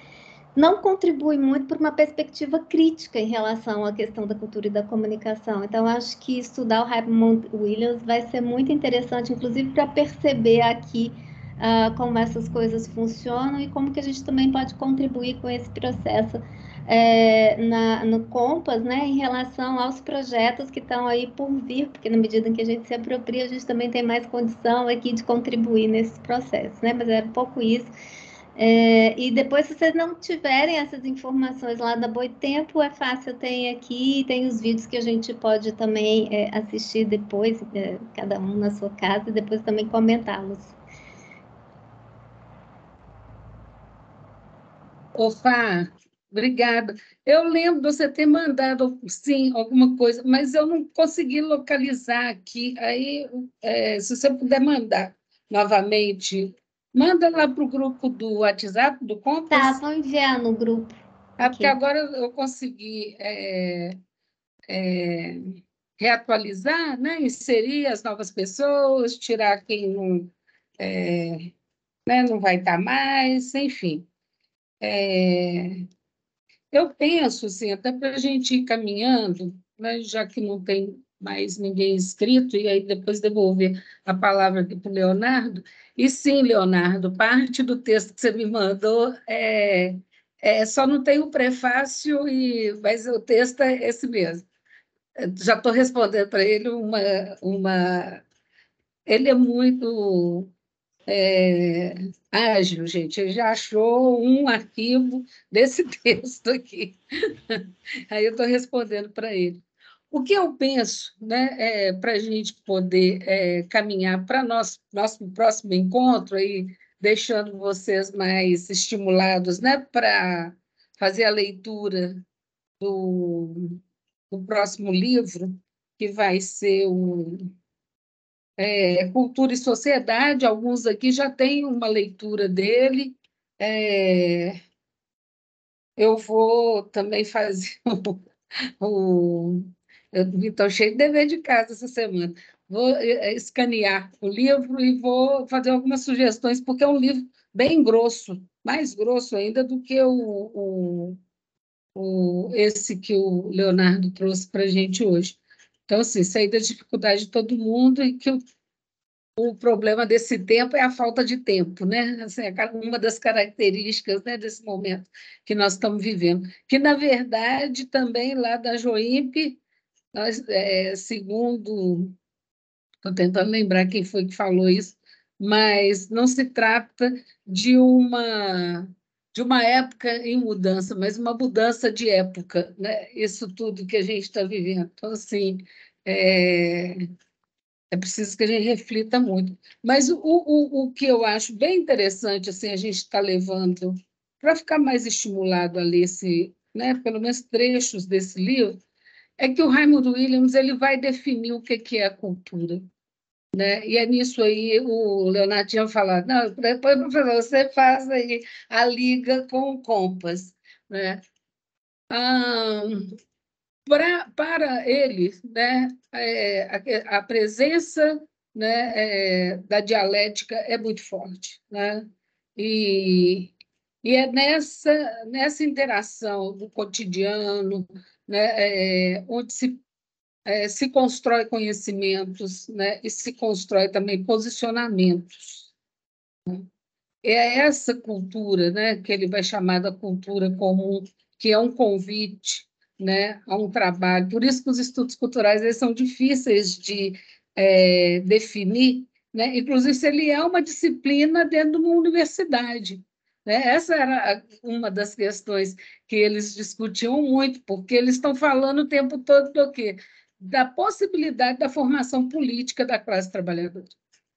não contribui muito por uma perspectiva crítica em relação à questão da cultura e da comunicação. Então, acho que estudar o Raymond Williams vai ser muito interessante, inclusive para perceber aqui como essas coisas funcionam e como que a gente também pode contribuir com esse processo no Compass, né, em relação aos projetos que estão aí por vir, porque na medida em que a gente se apropria, a gente também tem mais condição aqui de contribuir nesse processo, né, mas é um pouco isso. E depois, se vocês não tiverem essas informações lá da Boitempo, é fácil, tem aqui, tem os vídeos que a gente pode também assistir depois, cada um na sua casa, e depois também comentá-los. Opa, obrigada. Eu lembro de você ter mandado, sim, alguma coisa, mas eu não consegui localizar aqui. Aí, se você puder mandar novamente, manda lá para o grupo do WhatsApp, do Compass. Tá, vou enviar no grupo. Porque agora eu consegui reatualizar, né? Inserir as novas pessoas, tirar quem não, né? Não vai estar mais, enfim. Eu penso, assim, até para a gente ir caminhando, né? Já que não tem mais ninguém inscrito, e aí depois devolver a palavra aqui para o Leonardo. E sim, Leonardo, parte do texto que você me mandou só não tem o prefácio, mas o texto é esse mesmo. Já estou respondendo para ele Ele é muito ágil, gente. Ele já achou um arquivo desse texto aqui. Aí eu estou respondendo para ele. O que eu penso, né, para a gente poder caminhar para nosso próximo encontro, aí, deixando vocês mais estimulados, né, para fazer a leitura do próximo livro, que vai ser o Cultura e Sociedade. Alguns aqui já têm uma leitura dele. Eu vou também fazer eu estou cheio de dever de casa essa semana. Vou escanear o livro e vou fazer algumas sugestões, porque é um livro bem grosso, mais grosso ainda do que esse que o Leonardo trouxe para a gente hoje. Então, assim, sair da dificuldade de todo mundo, e que o problema desse tempo é a falta de tempo, né? Assim, uma das características, né, desse momento que nós estamos vivendo, que, na verdade, também lá da Joimp, nós, segundo, estou tentando lembrar quem foi que falou isso, mas não se trata de uma época em mudança, mas uma mudança de época, né? Isso tudo que a gente está vivendo. Então, assim, É preciso que a gente reflita muito. Mas o que eu acho bem interessante, assim, a gente está levando para ficar mais estimulado a ler né, pelo menos trechos desse livro, é que o Raymond Williams ele vai definir o que é a cultura. Né? E é nisso aí o Leonardo tinha falado, não, depois, professor, você faz aí a liga com o Compass. Né? Para ele, né, a presença, né, da dialética é muito forte. Né? E, e é nessa interação do cotidiano, né, onde se constrói conhecimentos, né, e se constrói também posicionamentos. É essa cultura, né, que ele vai chamar da cultura comum, que é um convite, né, a um trabalho. Por isso que os estudos culturais eles são difíceis de definir, né? Inclusive se ele é uma disciplina dentro de uma universidade. Né? Essa era uma das questões que eles discutiam muito, porque eles estão falando o tempo todo do quê? Da possibilidade da formação política da classe trabalhadora,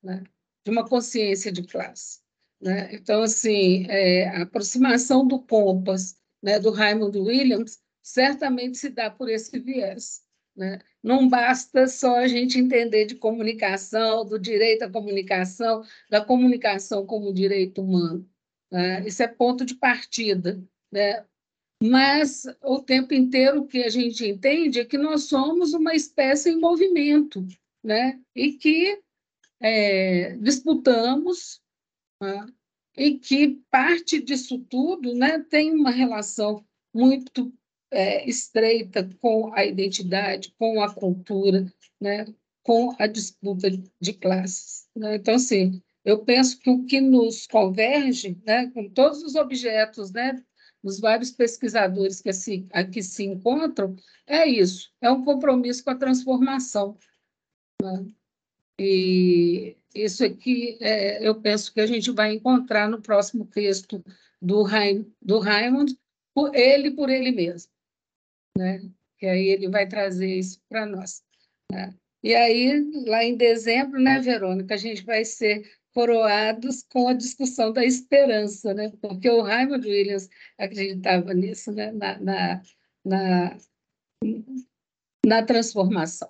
né? De uma consciência de classe. Né? Então, assim, a aproximação do Compass, né, do Raymond Williams, certamente se dá por esse viés. Né? Não basta só a gente entender de comunicação, do direito à comunicação, da comunicação como direito humano. Né? Isso é ponto de partida. Né? Mas o tempo inteiro o que a gente entende é que nós somos uma espécie em movimento, né? E que disputamos, né? E que parte disso tudo, né, tem uma relação muito estreita com a identidade, com a cultura, né, com a disputa de classes. Né? Então, assim, eu penso que o que nos converge, né, com todos os objetos, né, dos vários pesquisadores que aqui se encontram, é isso, é um compromisso com a transformação. Né? E isso aqui eu penso que a gente vai encontrar no próximo texto do Raymond, por ele mesmo, né? Que aí ele vai trazer isso para nós. Né? E aí, lá em dezembro, né, Verônica, a gente vai ser coroados com a discussão da esperança, né? Porque o Raymond Williams acreditava nisso, né? Na transformação.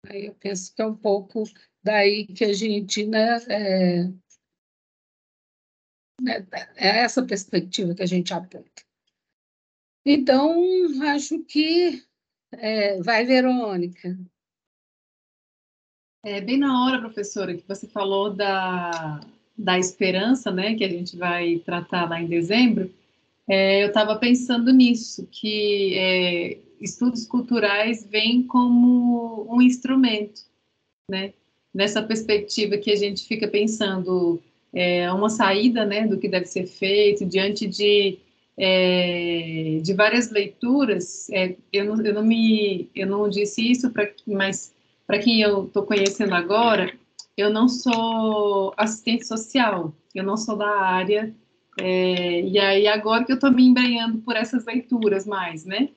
Aí eu penso que é um pouco daí que a gente, né, é essa perspectiva que a gente aponta. Então, acho que vai, Verônica. Bem na hora, professora, que você falou da esperança, né, que a gente vai tratar lá em dezembro, eu estava pensando nisso, que estudos culturais vêm como um instrumento, né, nessa perspectiva que a gente fica pensando uma saída, né, do que deve ser feito diante de várias leituras. Eu não disse isso mas para quem eu estou conhecendo agora, eu não sou assistente social, eu não sou da área, e aí agora que eu estou me embrenhando por essas leituras mais, né?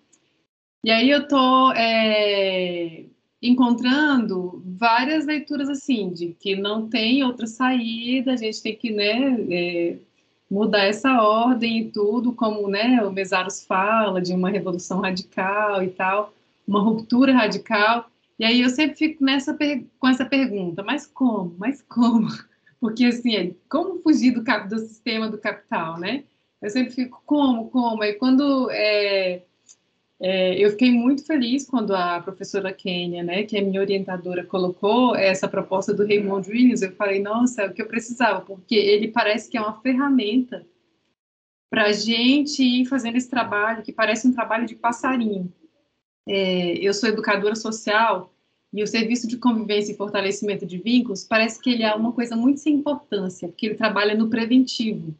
E aí eu estou encontrando várias leituras assim, de que não tem outra saída, a gente tem que, né, mudar essa ordem e tudo, como, né, o Mesaros fala de uma revolução radical e tal, uma ruptura radical. E aí eu sempre fico com essa pergunta, mas como? Mas como? Porque, assim, como fugir do sistema do capital, né? Eu sempre fico, como? Aí quando eu fiquei muito feliz quando a professora Kênia, né, que é minha orientadora, colocou essa proposta do Raymond Williams. Eu falei, nossa, é o que eu precisava, porque ele parece que é uma ferramenta para a gente ir fazendo esse trabalho, que parece um trabalho de passarinho. Eu sou educadora social, e o serviço de convivência e fortalecimento de vínculos parece que ele é uma coisa muito sem importância, porque ele trabalha no preventivo.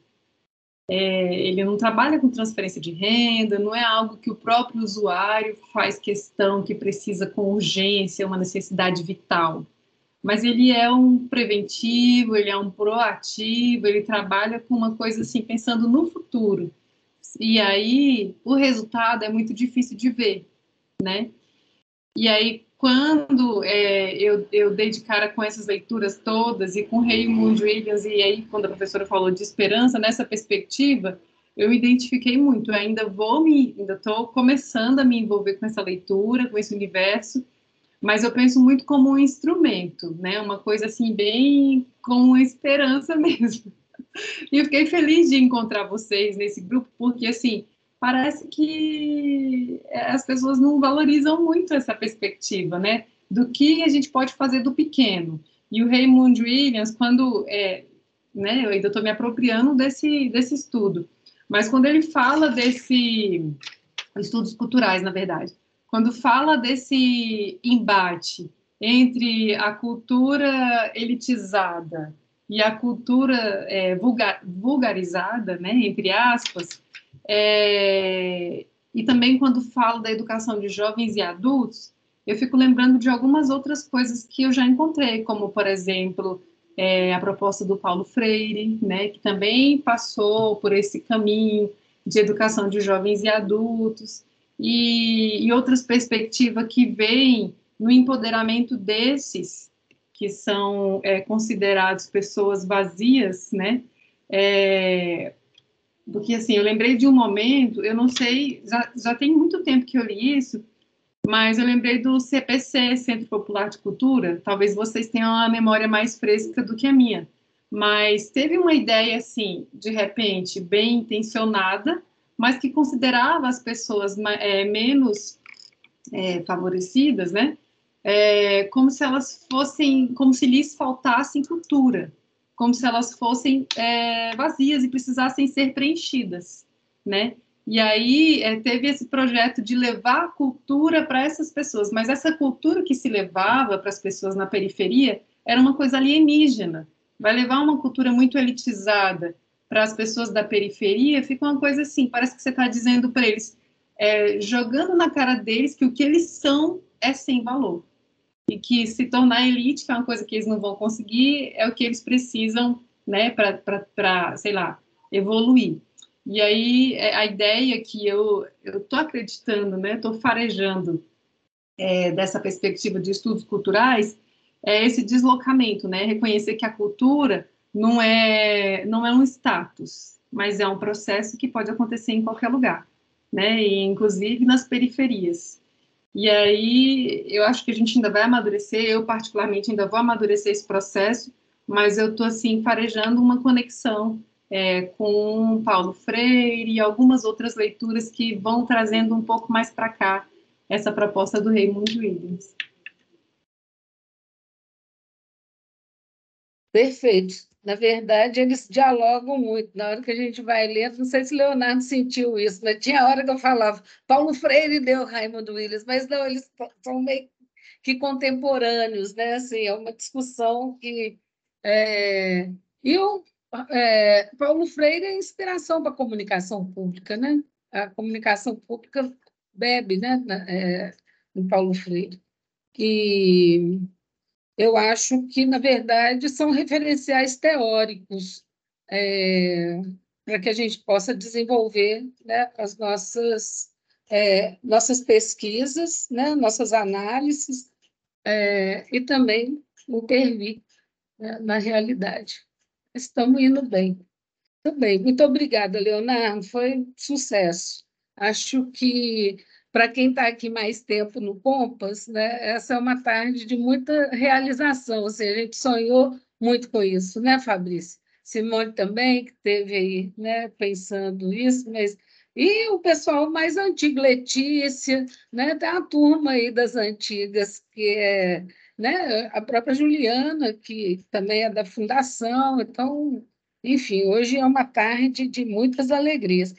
Ele não trabalha com transferência de renda, não é algo que o próprio usuário faz questão, que precisa com urgência, uma necessidade vital. Mas ele é um preventivo, ele é um proativo, ele trabalha com uma coisa assim, pensando no futuro. E aí, o resultado é muito difícil de ver, né? E aí, quando eu dei de cara com essas leituras todas e com Raymond Williams, e aí quando a professora falou de esperança, nessa perspectiva, eu me identifiquei muito. Eu ainda estou começando a me envolver com essa leitura, com esse universo, mas eu penso muito como um instrumento, né? Uma coisa assim, bem com esperança mesmo. E eu fiquei feliz de encontrar vocês nesse grupo, porque, assim, parece que as pessoas não valorizam muito essa perspectiva, né? Do que a gente pode fazer do pequeno. E o Raymond Williams, quando... né, eu ainda estou me apropriando desse estudo, mas quando ele fala estudos culturais, na verdade, quando fala desse embate entre a cultura elitizada e a cultura vulgarizada, né, entre aspas, e também quando falo da educação de jovens e adultos, eu fico lembrando de algumas outras coisas que eu já encontrei, como, por exemplo, a proposta do Paulo Freire, né, que também passou por esse caminho de educação de jovens e adultos, e outras perspectivas que vêm no empoderamento desses que são considerados pessoas vazias, né? Porque, assim, eu lembrei de um momento, eu não sei, já tem muito tempo que eu li isso, mas eu lembrei do CPC, Centro Popular de Cultura. Talvez vocês tenham uma memória mais fresca do que a minha, mas teve uma ideia, assim, de repente, bem intencionada, mas que considerava as pessoas menos favorecidas, né? Como se elas fossem, como se lhes faltasse cultura, como se elas fossem vazias e precisassem ser preenchidas, né? E aí teve esse projeto de levar a cultura para essas pessoas, mas essa cultura que se levava para as pessoas na periferia era uma coisa alienígena. Vai levar uma cultura muito elitizada para as pessoas da periferia, fica uma coisa assim, parece que você está dizendo para eles, jogando na cara deles que o que eles são é sem valor. E que se tornar elite, que é uma coisa que eles não vão conseguir, é o que eles precisam, né, para, sei lá, evoluir. E aí, a ideia que eu estou acreditando, né, estou farejando dessa perspectiva de estudos culturais, é esse deslocamento, né, reconhecer que a cultura não é um status, mas é um processo que pode acontecer em qualquer lugar, né, e inclusive nas periferias. E aí, eu acho que a gente ainda vai amadurecer, eu particularmente ainda vou amadurecer esse processo, mas eu estou, assim, farejando uma conexão com Paulo Freire e algumas outras leituras que vão trazendo um pouco mais para cá essa proposta do Raymond Williams. Perfeito. Na verdade, eles dialogam muito. Na hora que a gente vai lendo, não sei se Leonardo sentiu isso, mas tinha hora que eu falava, Paulo Freire deu Raymond Williams, mas não, eles são meio que contemporâneos, né? Assim, é uma discussão que... Paulo Freire é inspiração para a comunicação pública, né? A comunicação pública bebe, né, no Paulo Freire. E eu acho que, na verdade, são referenciais teóricos para que a gente possa desenvolver, né, as nossas pesquisas, né, nossas análises, e também intervir, né, na realidade. Estamos indo bem. Muito bem. Muito obrigada, Leonardo. Foi sucesso. Acho que, para quem está aqui mais tempo no Compass, né, essa é uma tarde de muita realização. Ou seja, a gente sonhou muito com isso, né, Fabrício? Simone também, que esteve aí, né, pensando isso, mas... E o pessoal mais antigo, Letícia, né, tem a turma aí das antigas, que é, né, a própria Juliana, que também é da Fundação. Então, enfim, hoje é uma tarde de muitas alegrias.